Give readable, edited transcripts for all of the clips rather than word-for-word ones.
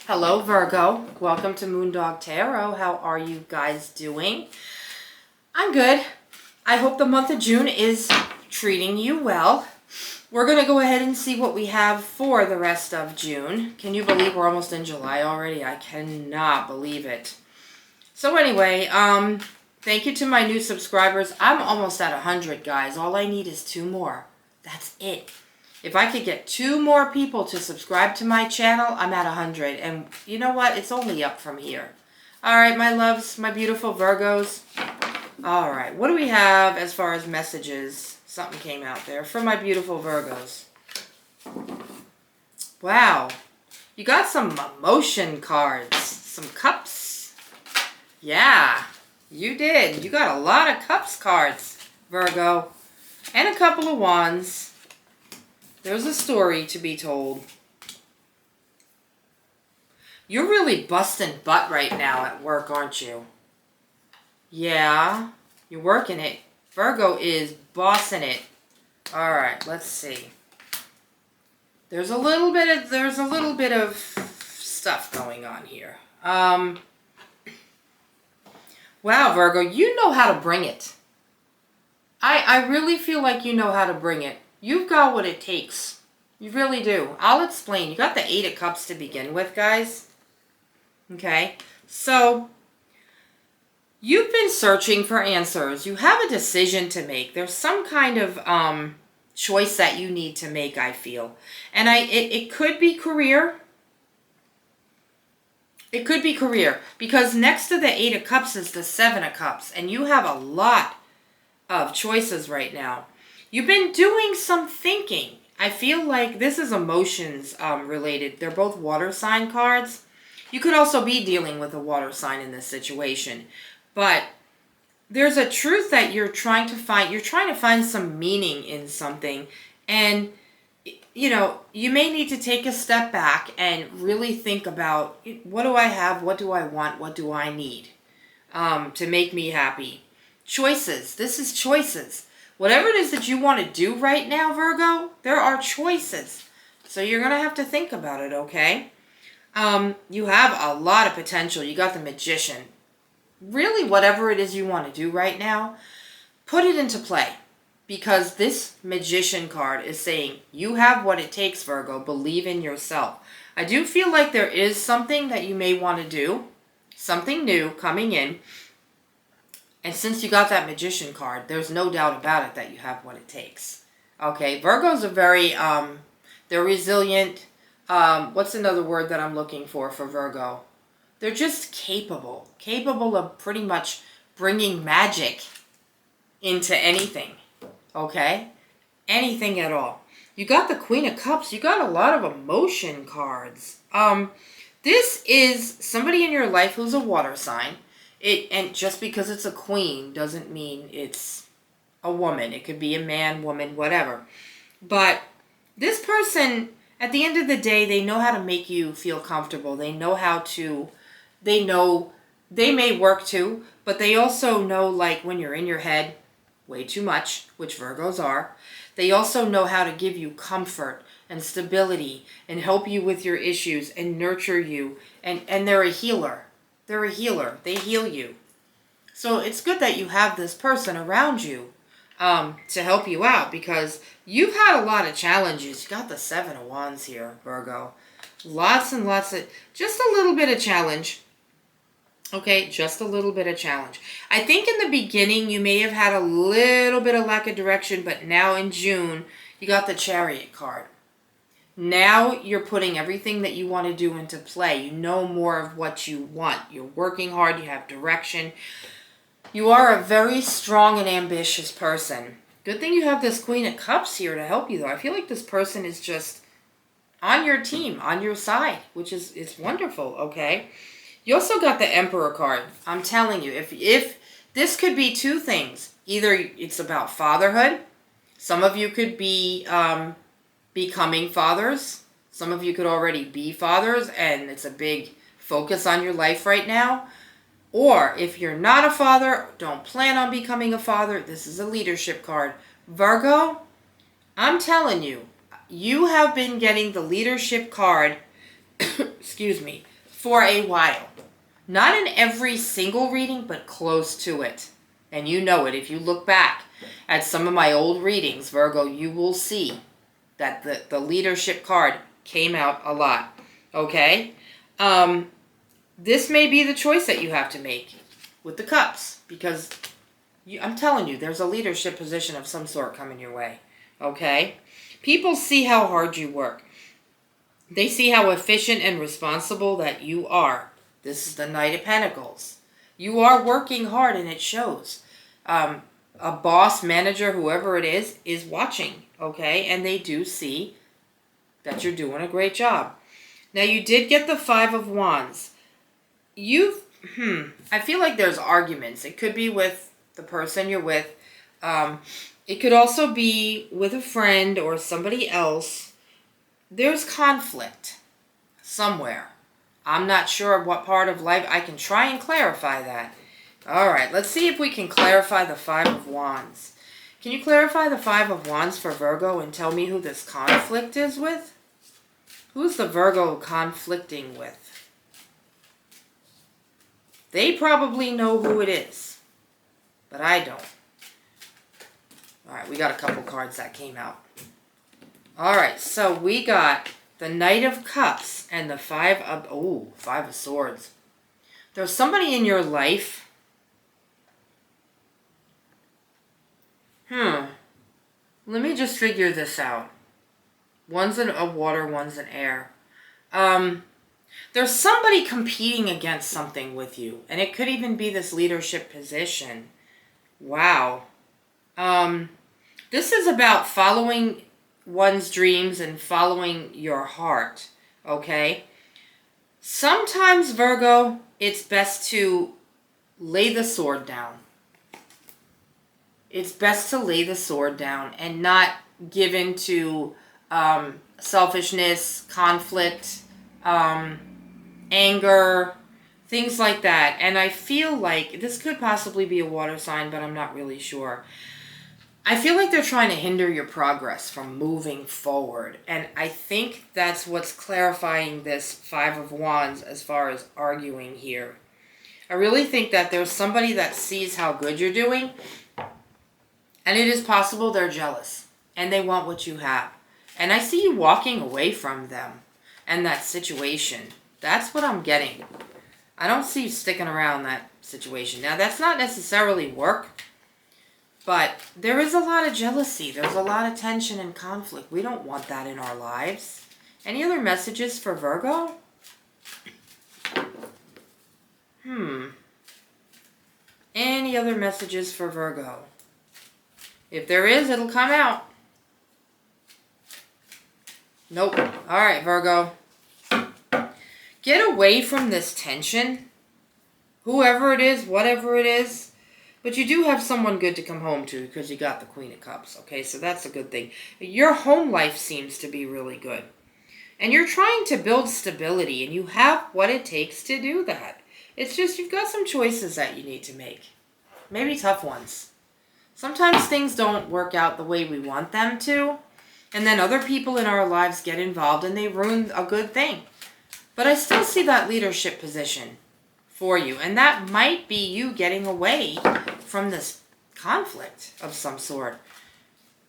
Hello, Virgo. Welcome to Moondog Tarot. How are you guys doing? I'm good. I hope the month of June is treating you well. We're going to go ahead and see what we have for the rest of June. Can you believe we're almost in July already? I cannot believe it. So anyway, thank you to my new subscribers. I'm almost at 100, guys. All I need is 2 more. That's it. If I could get 2 more people to subscribe to my channel, I'm at 100. And you know what? It's only up from here. All right, my loves, my beautiful Virgos. All right, what do we have as far as messages? Something came out there for my beautiful Virgos. Wow. You got some emotion cards. Some cups. Yeah, you did. You got a lot of cups cards, Virgo. And a couple of wands. There's a story to be told. You're really busting butt right now at work, aren't you? Yeah, you're working it. Virgo is bossing it. All right, let's see. There's a little bit of stuff going on here. Wow, Virgo, you know how to bring it. I really feel like you know how to bring it. You've got what it takes. You really do. I'll explain. You got the 8 of Cups to begin with, guys. Okay. So, you've been searching for answers. You have a decision to make. There's some kind of choice that you need to make, I feel. And it could be career. It could be career. Because next to the 8 of Cups is the 7 of Cups. And you have a lot of choices right now. You've been doing some thinking. I feel like this is emotions related. They're both water sign cards. You could also be dealing with a water sign in this situation. But there's a truth that you're trying to find. You're trying to find some meaning in something. And, you know, you may need to take a step back and really think about, what do I have? What do I want? What do I need to make me happy? Choices. This is choices. Whatever it is that you want to do right now, Virgo, there are choices. So you're going to have to think about it, okay? You have a lot of potential. You got the Magician. Really, whatever it is you want to do right now, put it into play. Because this Magician card is saying, you have what it takes, Virgo. Believe in yourself. I do feel like there is something that you may want to do. Something new coming in. And since you got that Magician card, there's no doubt about it that you have what it takes. Okay, Virgos are very, they're resilient. What's another word that I'm looking for Virgo? They're just capable. Capable of pretty much bringing magic into anything. Okay? Anything at all. You got the Queen of Cups. You got a lot of emotion cards. This is somebody in your life who's a water sign. And just because it's a queen doesn't mean it's a woman. It could be a man, woman, whatever. But this person, at the end of the day, they know how to make you feel comfortable. They know how to, they may work too, but they also know, like, when you're in your head way too much, which Virgos are, they also know how to give you comfort and stability and help you with your issues and nurture you. And they're a healer. They're a healer. They heal you. So it's good that you have this person around you to help you out, because you've had a lot of challenges. You got the 7 of Wands here, Virgo. Lots and lots of, just a little bit of challenge. Okay, just a little bit of challenge. I think in the beginning you may have had a little bit of lack of direction, but now in June you got the Chariot card. Now you're putting everything that you want to do into play. You know more of what you want. You're working hard. You have direction. You are a very strong and ambitious person. Good thing you have this Queen of Cups here to help you, though. I feel like this person is just on your team, on your side, which is it's wonderful, okay? You also got the Emperor card. I'm telling you, if this could be 2 things. Either it's about fatherhood. Some of you could be becoming fathers. Some of you could already be fathers, and it's a big focus on your life right now. Or if you're not a father, don't plan on becoming a father, this is a leadership card. Virgo, I'm telling you, you have been getting the leadership card, excuse me, for a while. Not in every single reading, but close to it. And you know it. If you look back at some of my old readings, Virgo, you will see that the leadership card came out a lot. Okay? This may be the choice that you have to make with the cups. Because I'm telling you, there's a leadership position of some sort coming your way. Okay? People see how hard you work. They see how efficient and responsible that you are. This is the Knight of Pentacles. You are working hard and it shows. A boss, manager, whoever it is watching, okay? And they do see that you're doing a great job. Now, you did get the Five of Wands. I feel like there's arguments. It could be with the person you're with. It could also be with a friend or somebody else. There's conflict somewhere. I'm not sure what part of life. I can try and clarify that. All right, let's see if we can clarify the Five of Wands. Can you clarify the Five of Wands for Virgo and tell me who this conflict is with? Who's the Virgo conflicting with? They probably know who it is, but I don't. All right, we got a couple cards that came out. All right, so we got the Knight of Cups and the Five of Swords. There's somebody in your life. Let me just figure this out. One's a water, one's an air. There's somebody competing against something with you. And it could even be this leadership position. Wow. This is about following one's dreams and following your heart, okay? Sometimes, Virgo, it's best to lay the sword down. It's best to lay the sword down and not give in to selfishness, conflict, anger, things like that. And I feel like this could possibly be a water sign, but I'm not really sure. I feel like they're trying to hinder your progress from moving forward. And I think that's what's clarifying this Five of Wands as far as arguing here. I really think that there's somebody that sees how good you're doing. And it is possible they're jealous. And they want what you have. And I see you walking away from them and that situation. That's what I'm getting. I don't see you sticking around that situation. Now, that's not necessarily work. But there is a lot of jealousy. There's a lot of tension and conflict. We don't want that in our lives. Any other messages for Virgo? Any other messages for Virgo? If there is, it'll come out. Nope. All right, Virgo. Get away from this tension. Whoever it is, whatever it is. But you do have someone good to come home to because you got the Queen of Cups, okay? So that's a good thing. Your home life seems to be really good. And you're trying to build stability, and you have what it takes to do that. It's just you've got some choices that you need to make. Maybe tough ones. Sometimes things don't work out the way we want them to, and then other people in our lives get involved, and they ruin a good thing. But I still see that leadership position for you, and that might be you getting away from this conflict of some sort.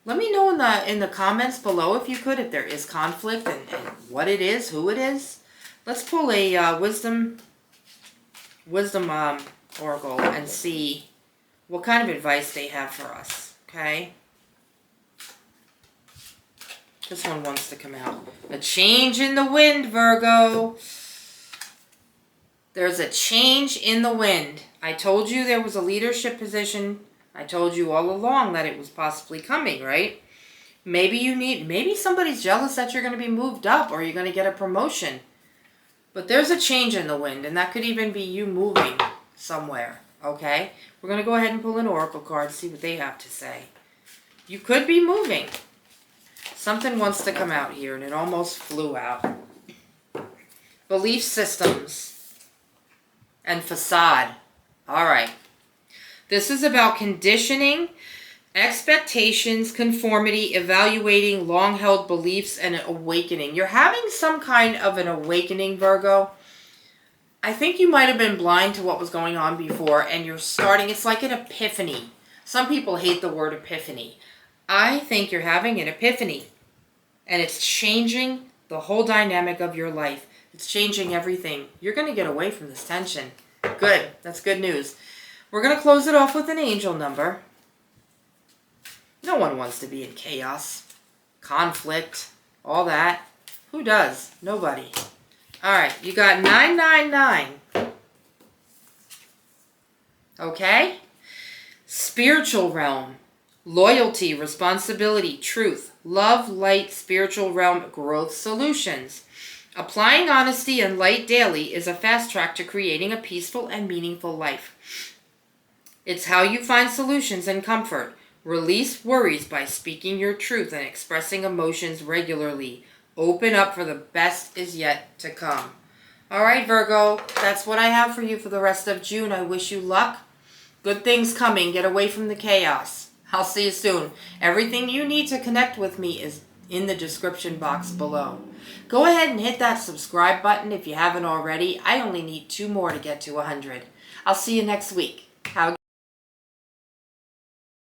Let me know in the comments below if you could, if there is conflict and what it is, who it is. Let's pull a wisdom oracle and see what kind of advice they have for us. Okay. This one wants to come out. A change in the wind, Virgo. There's a change in the wind. I told you there was a leadership position. I told you all along that it was possibly coming, right? Maybe somebody's jealous that you're going to be moved up or you're going to get a promotion. But there's a change in the wind, and that could even be you moving somewhere, okay? We're going to go ahead and pull an oracle card, see what they have to say. You could be moving. Something wants to come out here, and it almost flew out. Belief systems and facade. All right. This is about conditioning, expectations, conformity, evaluating long-held beliefs, and awakening. You're having some kind of an awakening, Virgo. I think you might have been blind to what was going on before, and you're starting, it's like an epiphany. Some people hate the word epiphany. I think you're having an epiphany, and it's changing the whole dynamic of your life. It's changing everything. You're going to get away from this tension. Good. That's good news. We're going to close it off with an angel number. No one wants to be in chaos, conflict, all that. Who does? Nobody. All right, you got 999. Okay? Spiritual realm, loyalty, responsibility, truth, love, light, spiritual realm, growth, solutions. Applying honesty and light daily is a fast track to creating a peaceful and meaningful life. It's how you find solutions and comfort. Release worries by speaking your truth and expressing emotions regularly. Open up, for the best is yet to come. All right, Virgo, that's what I have for you for the rest of June. I wish you luck. Good things coming. Get away from the chaos. I'll see you soon. Everything you need to connect with me is in the description box below. Go ahead and hit that subscribe button if you haven't already. I only need 2 more to get to 100. I'll see you next week. Have a